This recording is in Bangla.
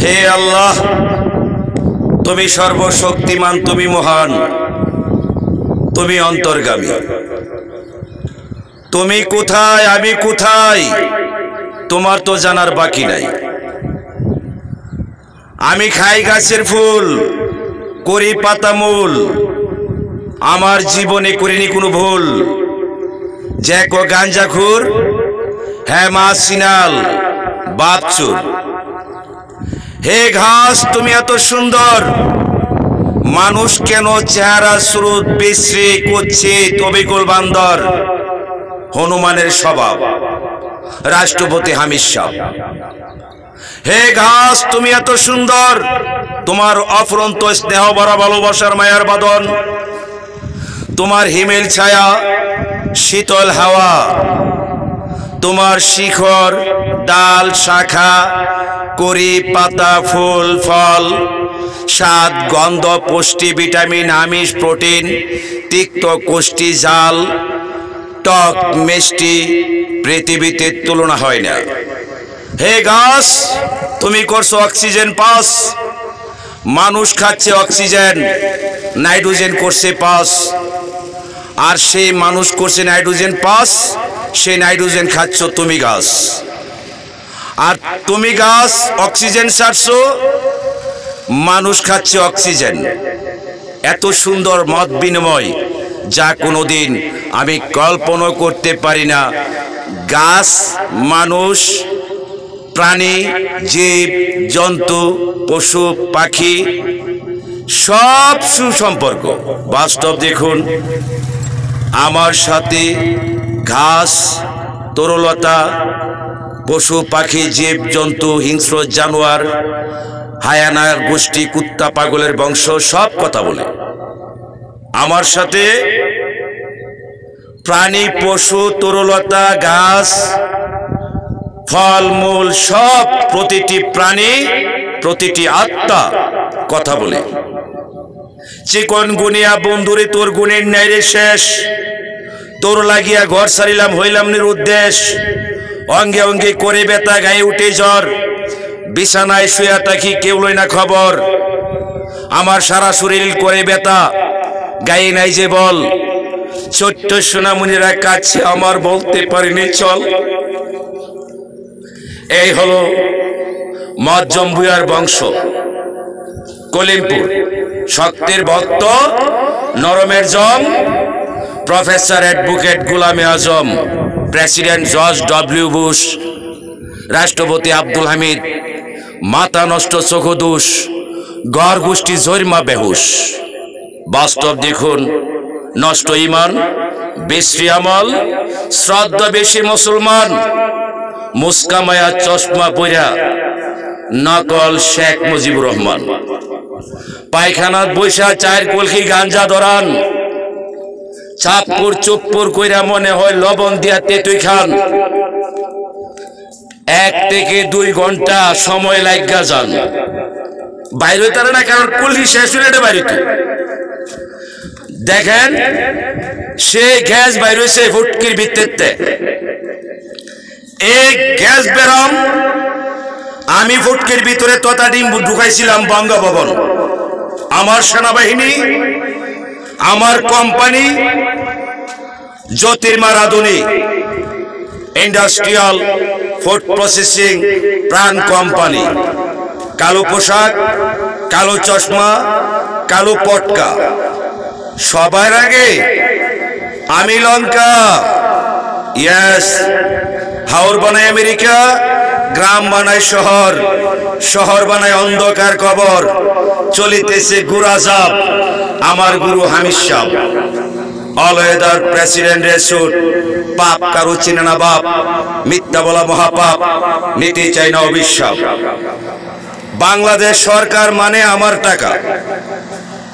হে আল্লাহ, তুমি সর্বশক্তিমান, তুমি মহান, তুমি অন্তর্গামী। তুমি কোথায়, আমি কোথায়, তোমার তো জানার বাকি নাই। আমি খাই গাছের ফুল, করি পাতা মূল, আমার জীবনে করিনি কোনো ভুল। জ্যাকো গাঞ্জাখুর, হ্যাঁ মা সিনাল বাপচুর। হে ঘাস, তুমি এত সুন্দর, মানুষ কেন চেহারা স্রোত বিশ্রী করছে তবিকুল বান্দর। হনুমানের স্বভাব, রাষ্ট্রপতি হামিদ শাহ। হে ঘাস, তুমি এত সুন্দর, তোমার অফুরন্ত স্নেহ ভরা ভালোবাসার মায়ার বাদন, তোমার হিমেল ছায়া শীতল হাওয়া, তোমার শিখর ডাল শাখা করি পাতা ফুল ফল, স্বাদ গন্ধ পুষ্টি ভিটামিন আমিষ প্রোটিন তিক্ত কোষ্টি জাল টক মিষ্টি, পৃথিবীতে তুলনা হয় না। হে গাছ, তুমি করছো অক্সিজেন পাস, মানুষ খাচ্ছে অক্সিজেন, নাইট্রোজেন করছে পাস। আর সেই মানুষ করছে নাইট্রোজেন পাস, সেই নাইট্রোজেন খাচ্ছ তুমি গাছ। আর তুমি গাছ অক্সিজেন ছাড়ছো, মানুষ খাচ্ছে অক্সিজেন। এত সুন্দর মত বিনিময় যা কোনোদিন আমি কল্পনা করতে পারি না। গাছ, মানুষ, প্রাণী, জীব জন্তু, পশু পাখি সব সুসম্পর্ক বাস্তব। দেখুন আমার সাথে ঘাস, তরুলতা, পশু পাখি জীব জন্তু, হিংস্র জানোয়ার, হায়ানার গোষ্ঠী, কুত্তা পাগলের বংশ সব কথা বলে। আমার সাথে প্রাণী, পশু, তরুলতা, ঘাস, ফল মূল সব, প্রতিটি প্রাণী, প্রতিটি আত্মা কথা বলে। চিকন গুনিয়া বন্ধুরে তোর গুণের ন্যায় শেষ, তোর লাগিয়া ঘর সারিলাম হইলাম নিরুদ্দেশ। অঙ্গে অঙ্গে করে ব্যথা, গায়ে উঠে জ্বর, বিছানায় শুয়া থাকি কেউ লই না খবর। আমার সারা শরীর করে ব্যথা, গায়ে নাই যে বল। ছোট্ট সোনামণিরা কাছে আমার, বলতে পারিনি চল। এই হলো মজ্জম ভুঁইয়ার বংশ, কলিমপুর। শক্তের ভক্ত, নরমের জম, প্রফেসর অ্যাডভোকেট গোলামে আজম, প্রেসিডেন্ট জর্জ ডব্লিউ বুশ, রাষ্ট্রপতি আব্দুল হামিদ, মাথা নষ্ট চোখদুষ, গড় গোষ্ঠী জরিমা বেহুশ। বাস্তব দেখুন, নষ্ট ইমান, বিশ্রী আমল, শ্রদ্ধা বেশি মুসলমান, মুস্কামায়া চশমা পইরা নকল শেখ মুজিবুর রহমান। পায়খানাত বৈশা চায়ের কলকি গাঞ্জা ধরান, চাপপুর চুপপুর কইরা মনে হয় লবণ দিয়া তেতুই খান। 1 থেকে 2 ঘন্টা সময় লাগা যান, বাইরে তারা না, কারণ কলকি শেষ হলে বাইরে। দেখেন সে গ্যাস বাইর হয়েছে ফুটকির ভিত্তিতে, এই গ্যাস বেরম। আমি ফুটকির ভিতরে তথা ডিম ঢুকাইছিলাম বঙ্গভবন। আমার সেনাবাহিনী, আমার কোম্পানি জ্যোতির্মা রাধুনী ইন্ডাস্ট্রিয়াল ফুড প্রসেসিং প্রাণ কোম্পানি। কালো পোশাক, কালো চশমা, কালো পটকা। সবার আগে আমি লঙ্কা, ইয়েস। হাওর বানায় আমেরিকা, গ্রাম বানায় শহর, শহর বানায় অন্ধকার কবর। চলিতেছে গুরাজাব, আমার গুরু হামিদ শাহ। অলওয়েদার প্রেসিডেন্টের সুট, পাপ কারো চিনে না বাপ, মিথ্যা বলা মহাপাপ, নিতে চাই না অভিশাপ। বাংলাদেশ সরকার মানে আমার টাকা,